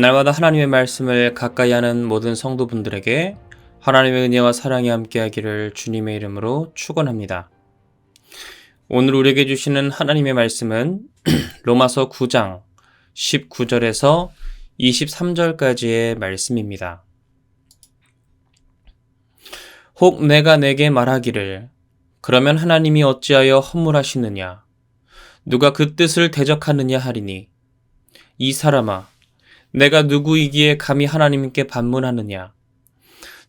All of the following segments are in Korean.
날마다 하나님의 말씀을 가까이 하는 모든 성도분들에게 하나님의 은혜와 사랑이 함께하기를 주님의 이름으로 축원합니다. 오늘 우리에게 주시는 하나님의 말씀은 로마서 9장 19절에서 23절까지의 말씀입니다. 혹 내가 내게 말하기를 그러면 하나님이 어찌하여 허물하시느냐 누가 그 뜻을 대적하느냐 하리니 이 사람아 내가 누구이기에 감히 하나님께 반문하느냐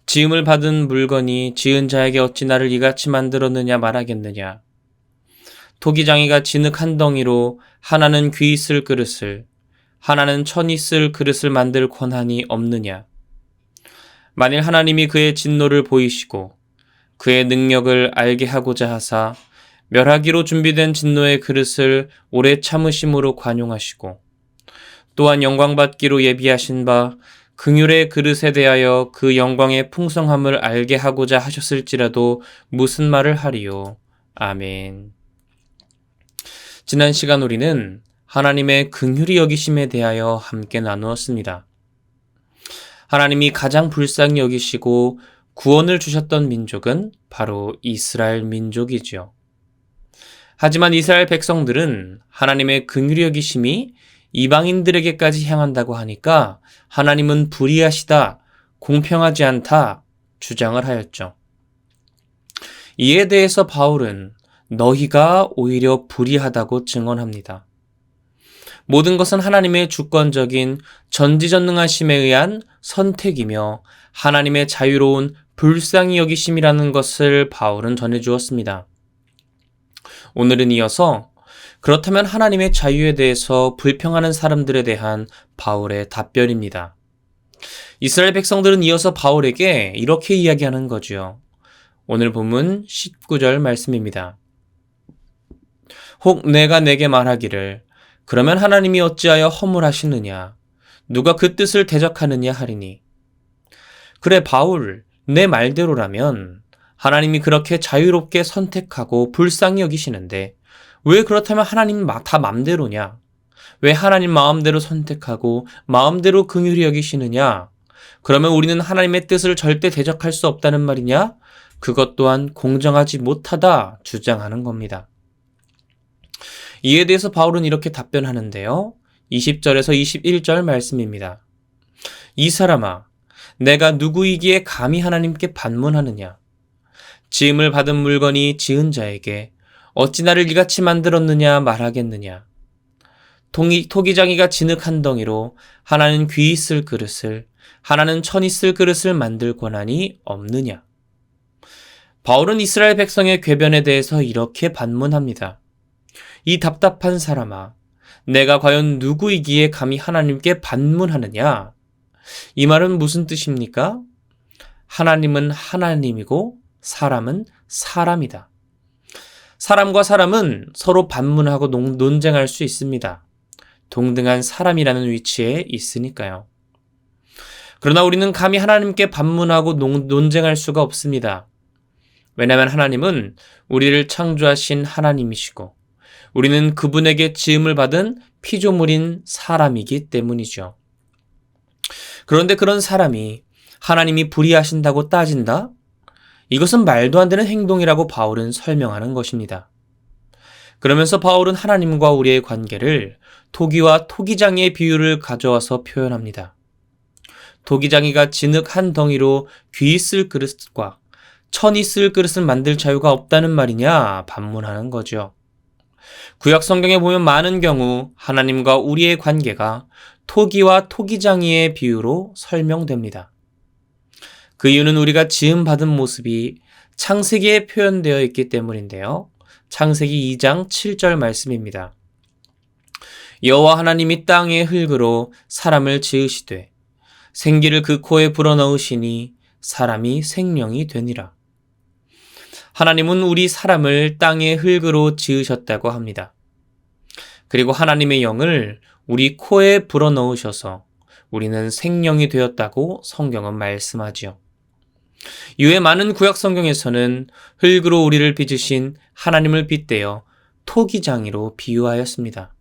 지음을 받은 물건이 지은 자에게 어찌 나를 이같이 만들었느냐 말하겠느냐 토기장이가 진흙 한 덩이로 하나는 귀 있을 그릇을 하나는 천 있을 그릇을 만들 권한이 없느냐 만일 하나님이 그의 진노를 보이시고 그의 능력을 알게 하고자 하사 멸하기로 준비된 진노의 그릇을 오래 참으심으로 관용하시고 또한 영광받기로 예비하신 바 긍휼의 그릇에 대하여 그 영광의 풍성함을 알게 하고자 하셨을지라도 무슨 말을 하리요. 아멘. 지난 시간 우리는 하나님의 긍휼히 여기심에 대하여 함께 나누었습니다. 하나님이 가장 불쌍히 여기시고 구원을 주셨던 민족은 바로 이스라엘 민족이지요. 하지만 이스라엘 백성들은 하나님의 긍휼히 여기심이 이방인들에게까지 향한다고 하니까 하나님은 불의하시다, 공평하지 않다 주장을 하였죠. 이에 대해서 바울은 너희가 오히려 불의하다고 증언합니다. 모든 것은 하나님의 주권적인 전지전능하심에 의한 선택이며 하나님의 자유로운 불쌍히 여기심이라는 것을 바울은 전해주었습니다. 오늘은 이어서 그렇다면 하나님의 자유에 대해서 불평하는 사람들에 대한 바울의 답변입니다. 이스라엘 백성들은 이어서 바울에게 이렇게 이야기하는 거지요. 오늘 본문 19절 말씀입니다. 혹 내가 내게 말하기를 그러면 하나님이 어찌하여 허물하시느냐 누가 그 뜻을 대적하느냐 하리니 그래 바울 내 말대로라면 하나님이 그렇게 자유롭게 선택하고 불쌍히 여기시는데 왜 그렇다면 하나님 다 맘대로냐? 왜 하나님 마음대로 선택하고 마음대로 긍휼히 여기시느냐? 그러면 우리는 하나님의 뜻을 절대 대적할 수 없다는 말이냐? 그것 또한 공정하지 못하다 주장하는 겁니다. 이에 대해서 바울은 이렇게 답변하는데요. 20절에서 21절 말씀입니다. 이 사람아, 내가 누구이기에 감히 하나님께 반문하느냐? 지음을 받은 물건이 지은 자에게 어찌 나를 이같이 만들었느냐 말하겠느냐. 토기장이가 진흙 한 덩이로 하나는 귀 있을 그릇을 하나는 천 있을 그릇을 만들 권한이 없느냐. 바울은 이스라엘 백성의 궤변에 대해서 이렇게 반문합니다. 이 답답한 사람아, 내가 과연 누구이기에 감히 하나님께 반문하느냐. 이 말은 무슨 뜻입니까? 하나님은 하나님이고 사람은 사람이다. 사람과 사람은 서로 반문하고 논쟁할 수 있습니다. 동등한 사람이라는 위치에 있으니까요. 그러나 우리는 감히 하나님께 반문하고 논쟁할 수가 없습니다. 왜냐하면 하나님은 우리를 창조하신 하나님이시고 우리는 그분에게 지음을 받은 피조물인 사람이기 때문이죠. 그런데 그런 사람이 하나님이 불의하신다고 따진다? 이것은 말도 안 되는 행동이라고 바울은 설명하는 것입니다. 그러면서 바울은 하나님과 우리의 관계를 토기와 토기장이의 비유를 가져와서 표현합니다. 토기장이가 진흙 한 덩이로 귀 있을 그릇과 천 있을 그릇을 만들 자유가 없다는 말이냐 반문하는 거죠. 구약 성경에 보면 많은 경우 하나님과 우리의 관계가 토기와 토기장이의 비유로 설명됩니다. 그 이유는 우리가 지음받은 모습이 창세기에 표현되어 있기 때문인데요. 창세기 2장 7절 말씀입니다. 여호와 하나님이 땅의 흙으로 사람을 지으시되 생기를 그 코에 불어넣으시니 사람이 생명이 되니라. 하나님은 우리 사람을 땅의 흙으로 지으셨다고 합니다. 그리고 하나님의 영을 우리 코에 불어넣으셔서 우리는 생명이 되었다고 성경은 말씀하지요. 이외 많은 구약 성경에서는 흙으로 우리를 빚으신 하나님을 빗대어 토기장이로 비유하였습니다.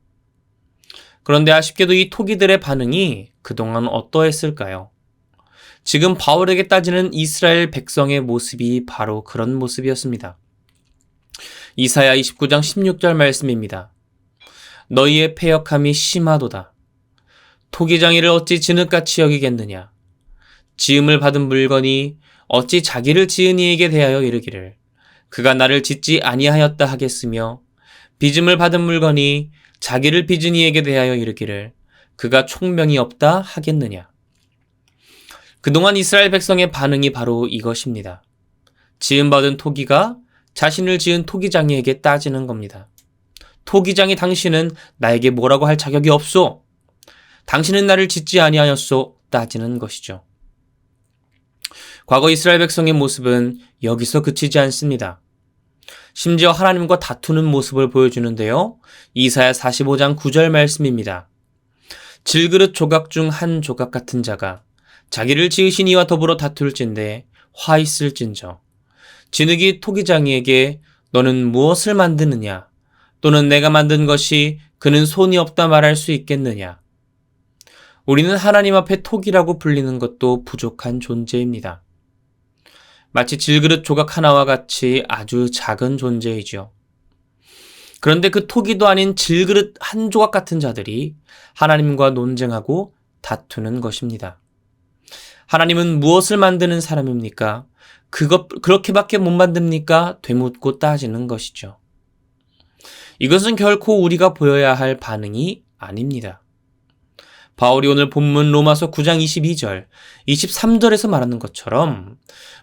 그런데 아쉽게도 이 토기들의 반응이 그동안 어떠했을까요? 지금 바울에게 따지는 이스라엘 백성의 모습이 바로 그런 모습이었습니다. 이사야 29장 16절 말씀입니다. 너희의 패역함이 심하도다. 토기장이를 어찌 진흙같이 여기겠느냐. 지음을 받은 물건이 어찌 자기를 지은 이에게 대하여 이르기를 그가 나를 짓지 아니하였다 하겠으며 빚음을 받은 물건이 자기를 빚은 이에게 대하여 이르기를 그가 총명이 없다 하겠느냐. 그동안 이스라엘 백성의 반응이 바로 이것입니다. 지음받은 토기가 자신을 지은 토기장이에게 따지는 겁니다. 토기장이 당신은 나에게 뭐라고 할 자격이 없소. 당신은 나를 짓지 아니하였소. 따지는 것이죠. 과거 이스라엘 백성의 모습은 여기서 그치지 않습니다. 심지어 하나님과 다투는 모습을 보여주는데요. 이사야 45장 9절 말씀입니다. 질그릇 조각 중 한 조각 같은 자가 자기를 지으신 이와 더불어 다툴진대 화 있을진저. 진흙이 토기장이에게 너는 무엇을 만드느냐? 또는 내가 만든 것이 그는 손이 없다 말할 수 있겠느냐? 우리는 하나님 앞에 토기라고 불리는 것도 부족한 존재입니다. 마치 질그릇 조각 하나와 같이 아주 작은 존재이죠. 그런데 그 토기도 아닌 질그릇 한 조각 같은 자들이 하나님과 논쟁하고 다투는 것입니다. 하나님은 무엇을 만드는 사람입니까? 그렇게밖에 못 만듭니까? 되묻고 따지는 것이죠. 이것은 결코 우리가 보여야 할 반응이 아닙니다. 바울이 오늘 본문 로마서 9장 22절, 23절에서 말하는 것처럼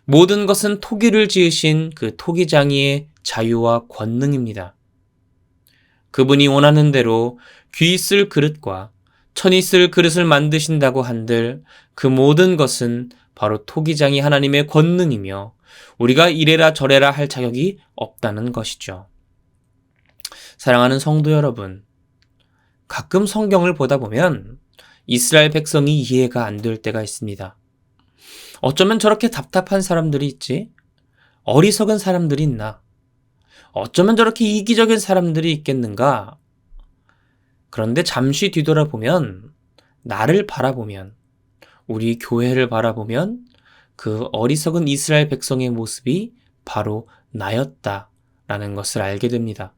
모든 것은 토기를 지으신 그 토기장이의 자유와 권능입니다. 그분이 원하는 대로 귀 있을 그릇과 천 있을 그릇을 만드신다고 한들 그 모든 것은 바로 토기장이 하나님의 권능이며 우리가 이래라 저래라 할 자격이 없다는 것이죠. 사랑하는 성도 여러분, 가끔 성경을 보다 보면 이스라엘 백성이 이해가 안 될 때가 있습니다. 어쩌면 저렇게 답답한 사람들이 있지? 어리석은 사람들이 있나? 어쩌면 저렇게 이기적인 사람들이 있겠는가? 그런데 잠시 뒤돌아보면, 나를 바라보면, 우리 교회를 바라보면 그 어리석은 이스라엘 백성의 모습이 바로 나였다라는 것을 알게 됩니다.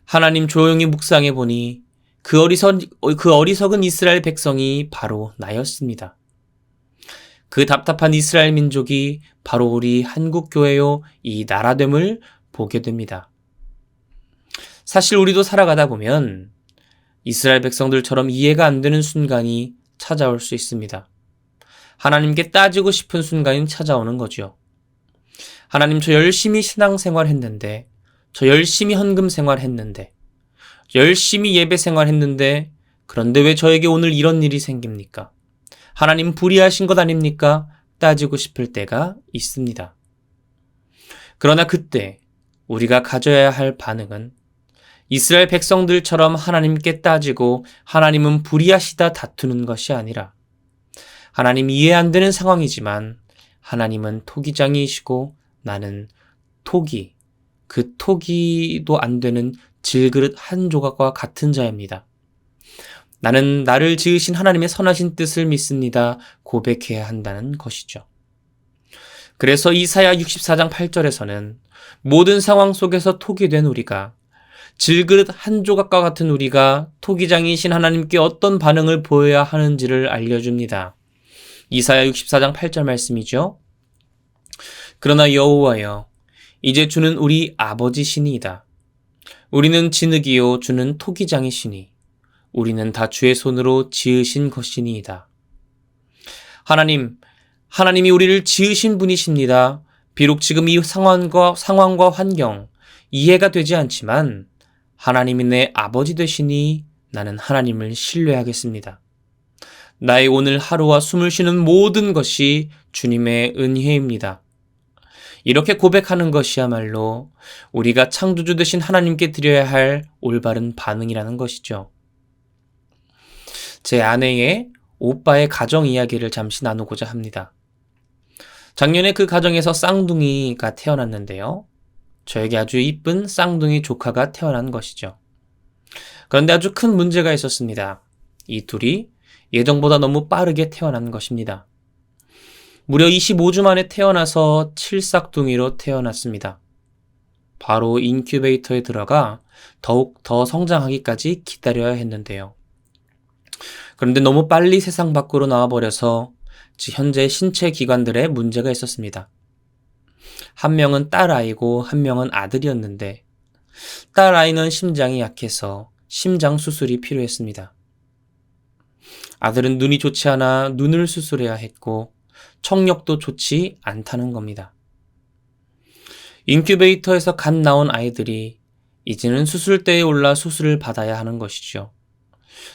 하나님 조용히 묵상해 보니 그 어리석은 이스라엘 백성이 바로 나였습니다. 그 답답한 이스라엘 민족이 바로 우리 한국교회요 이 나라됨을 보게 됩니다. 사실 우리도 살아가다 보면 이스라엘 백성들처럼 이해가 안 되는 순간이 찾아올 수 있습니다. 하나님께 따지고 싶은 순간이 찾아오는 거죠. 하나님, 저 열심히 신앙생활 했는데, 저 열심히 헌금 생활 했는데, 열심히 예배 생활 했는데, 그런데 왜 저에게 오늘 이런 일이 생깁니까? 하나님 불의하신 것 아닙니까? 따지고 싶을 때가 있습니다. 그러나 그때 우리가 가져야 할 반응은 이스라엘 백성들처럼 하나님께 따지고 하나님은 불의하시다 다투는 것이 아니라 하나님 이해 안 되는 상황이지만 하나님은 토기장이시고 나는 토기, 그 토기도 안 되는 질그릇 한 조각과 같은 자입니다. 나는 나를 지으신 하나님의 선하신 뜻을 믿습니다. 고백해야 한다는 것이죠. 그래서 이사야 64장 8절에서는 모든 상황 속에서 토기 된 우리가 질그릇 한 조각과 같은 우리가 토기장이신 하나님께 어떤 반응을 보여야 하는지를 알려줍니다. 이사야 64장 8절 말씀이죠. 그러나 여호와여, 이제 주는 우리 아버지시니이다. 우리는 진흙이요 주는 토기장이시니 우리는 다 주의 손으로 지으신 것이니이다. 하나님이 우리를 지으신 분이십니다. 비록 지금 이 상황과 환경 이해가 되지 않지만 하나님이 내 아버지 되시니 나는 하나님을 신뢰하겠습니다. 나의 오늘 하루와 숨을 쉬는 모든 것이 주님의 은혜입니다. 이렇게 고백하는 것이야말로 우리가 창조주 되신 하나님께 드려야 할 올바른 반응이라는 것이죠. 제 아내의 오빠의 가정 이야기를 잠시 나누고자 합니다. 작년에 그 가정에서 쌍둥이가 태어났는데요. 저에게 아주 이쁜 쌍둥이 조카가 태어난 것이죠. 그런데 아주 큰 문제가 있었습니다. 이 둘이 예정보다 너무 빠르게 태어난 것입니다. 무려 25주 만에 태어나서 칠삭둥이로 태어났습니다. 바로 인큐베이터에 들어가 더욱 더 성장하기까지 기다려야 했는데요. 그런데 너무 빨리 세상 밖으로 나와버려서 현재 신체 기관들에 문제가 있었습니다. 한 명은 딸아이고 한 명은 아들이었는데 딸아이는 심장이 약해서 심장 수술이 필요했습니다. 아들은 눈이 좋지 않아 눈을 수술해야 했고 청력도 좋지 않다는 겁니다. 인큐베이터에서 갓 나온 아이들이 이제는 수술대에 올라 수술을 받아야 하는 것이죠.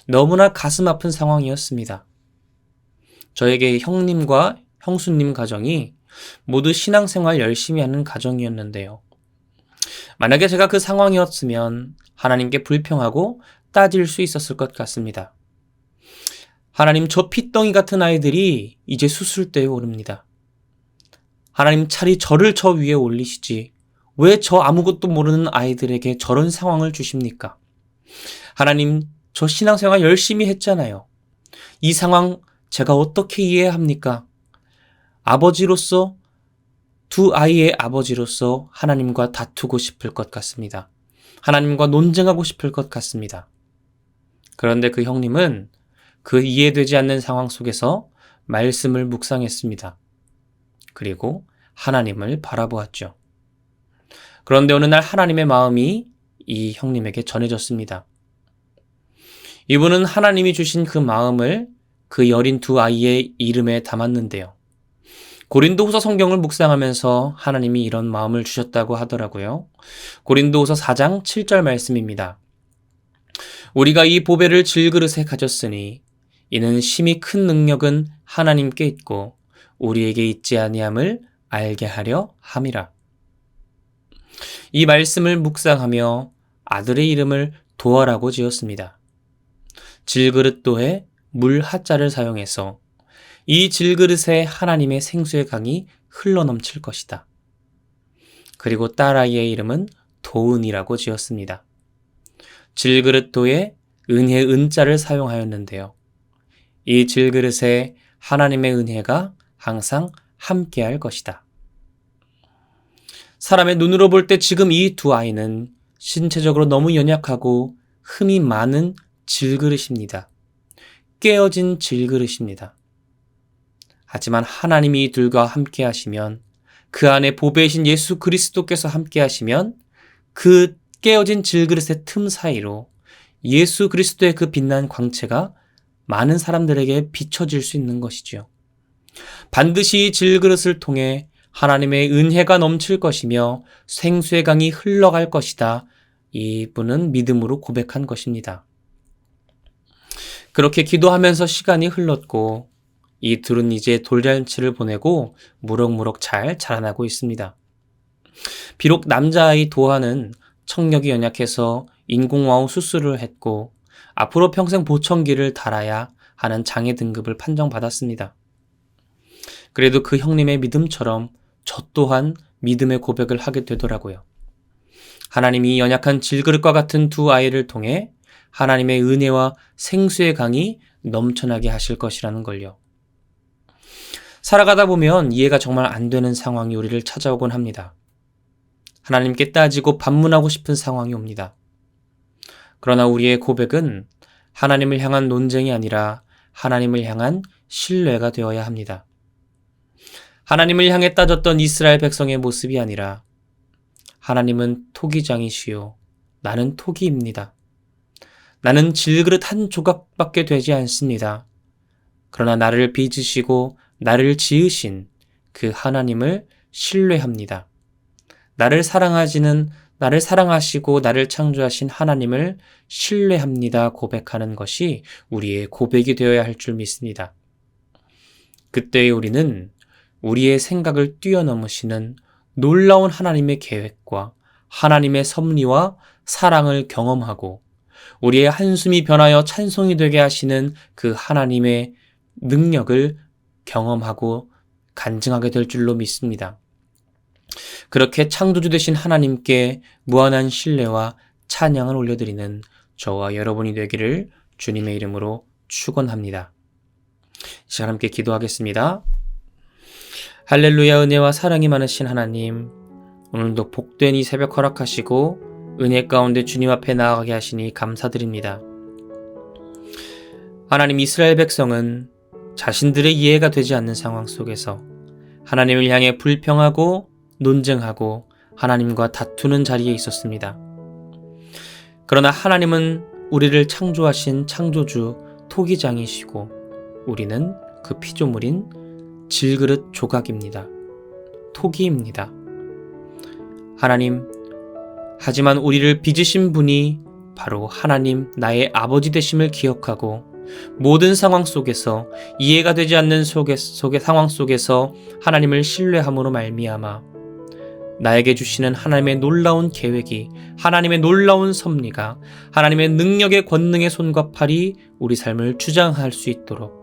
너무나 가슴 아픈 상황이었습니다. 저에게 형님과 형수님 가정이 모두 신앙생활 열심히 하는 가정이었는데요. 만약에 제가 그 상황이었으면 하나님께 불평하고 따질 수 있었을 것 같습니다. 하나님, 저 핏덩이 같은 아이들이 이제 수술대에 오릅니다. 하나님, 차라리 저를 저 위에 올리시지 왜 저 아무것도 모르는 아이들에게 저런 상황을 주십니까? 하나님, 저 신앙생활 열심히 했잖아요. 이 상황 제가 어떻게 이해해야 합니까? 아버지로서, 두 아이의 아버지로서 하나님과 다투고 싶을 것 같습니다. 하나님과 논쟁하고 싶을 것 같습니다. 그런데 그 형님은 그 이해되지 않는 상황 속에서 말씀을 묵상했습니다. 그리고 하나님을 바라보았죠. 그런데 어느 날 하나님의 마음이 이 형님에게 전해졌습니다. 이분은 하나님이 주신 그 마음을 그 여린 두 아이의 이름에 담았는데요. 고린도후서 성경을 묵상하면서 하나님이 이런 마음을 주셨다고 하더라고요. 고린도후서 4장 7절 말씀입니다. 우리가 이 보배를 질그릇에 가졌으니 이는 심히 큰 능력은 하나님께 있고 우리에게 있지 아니함을 알게 하려 함이라. 이 말씀을 묵상하며 아들의 이름을 도아라고 지었습니다. 질그릇도에 물 하자를 사용해서 이 질그릇에 하나님의 생수의 강이 흘러넘칠 것이다. 그리고 딸아이의 이름은 도은이라고 지었습니다. 질그릇도에 은혜 은자를 사용하였는데요. 이 질그릇에 하나님의 은혜가 항상 함께할 것이다. 사람의 눈으로 볼 때 지금 이 두 아이는 신체적으로 너무 연약하고 흠이 많은 질그릇입니다. 깨어진 질그릇입니다. 하지만 하나님이 이들과 함께 하시면, 그 안에 보배이신 예수 그리스도께서 함께 하시면 그 깨어진 질그릇의 틈 사이로 예수 그리스도의 그 빛난 광채가 많은 사람들에게 비춰질 수 있는 것이지요. 반드시 이 질그릇을 통해 하나님의 은혜가 넘칠 것이며 생수의 강이 흘러갈 것이다. 이분은 믿음으로 고백한 것입니다. 그렇게 기도하면서 시간이 흘렀고 이 둘은 이제 돌잔치를 보내고 무럭무럭 잘 자라나고 있습니다. 비록 남자아이 도하는 청력이 연약해서 인공와우 수술을 했고 앞으로 평생 보청기를 달아야 하는 장애 등급을 판정받았습니다. 그래도 그 형님의 믿음처럼 저 또한 믿음의 고백을 하게 되더라고요. 하나님이 연약한 질그릇과 같은 두 아이를 통해 하나님의 은혜와 생수의 강이 넘쳐나게 하실 것이라는 걸요. 살아가다 보면 이해가 정말 안 되는 상황이 우리를 찾아오곤 합니다. 하나님께 따지고 반문하고 싶은 상황이 옵니다. 그러나 우리의 고백은 하나님을 향한 논쟁이 아니라 하나님을 향한 신뢰가 되어야 합니다. 하나님을 향해 따졌던 이스라엘 백성의 모습이 아니라 하나님은 토기장이시요 나는 토기입니다. 나는 질그릇 한 조각밖에 되지 않습니다. 그러나 나를 빚으시고 나를 지으신 그 하나님을 신뢰합니다. 나를 사랑하시고 나를 창조하신 하나님을 신뢰합니다. 고백하는 것이 우리의 고백이 되어야 할 줄 믿습니다. 그때의 우리는 우리의 생각을 뛰어넘으시는 놀라운 하나님의 계획과 하나님의 섭리와 사랑을 경험하고 우리의 한숨이 변하여 찬송이 되게 하시는 그 하나님의 능력을 경험하고 간증하게 될 줄로 믿습니다. 그렇게 창조주 되신 하나님께 무한한 신뢰와 찬양을 올려드리는 저와 여러분이 되기를 주님의 이름으로 축원합니다. 이 시간 함께 기도하겠습니다. 할렐루야. 은혜와 사랑이 많으신 하나님, 오늘도 복된 이 새벽 허락하시고 은혜 가운데 주님 앞에 나아가게 하시니 감사드립니다. 하나님, 이스라엘 백성은 자신들의 이해가 되지 않는 상황 속에서 하나님을 향해 불평하고 논쟁하고 하나님과 다투는 자리에 있었습니다. 그러나 하나님은 우리를 창조하신 창조주 토기장이시고 우리는 그 피조물인 질그릇 조각입니다. 토기입니다. 하나님, 하지만 우리를 빚으신 분이 바로 하나님 나의 아버지 되심을 기억하고 모든 상황 속에서 이해가 되지 않는 상황 속에서 하나님을 신뢰함으로 말미암아 나에게 주시는 하나님의 놀라운 계획이, 하나님의 놀라운 섭리가, 하나님의 능력의 권능의 손과 팔이 우리 삶을 주장할 수 있도록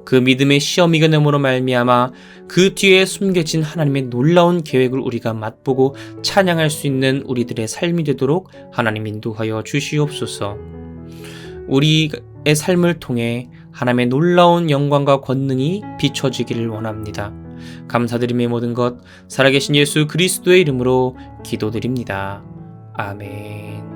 그 믿음의 시험 이겨냄으로 말미암아 그 뒤에 숨겨진 하나님의 놀라운 계획을 우리가 맛보고 찬양할 수 있는 우리들의 삶이 되도록 하나님 인도하여 주시옵소서. 우리의 삶을 통해 하나님의 놀라운 영광과 권능이 비춰지기를 원합니다. 감사드림의 모든 것 살아계신 예수 그리스도의 이름으로 기도드립니다. 아멘.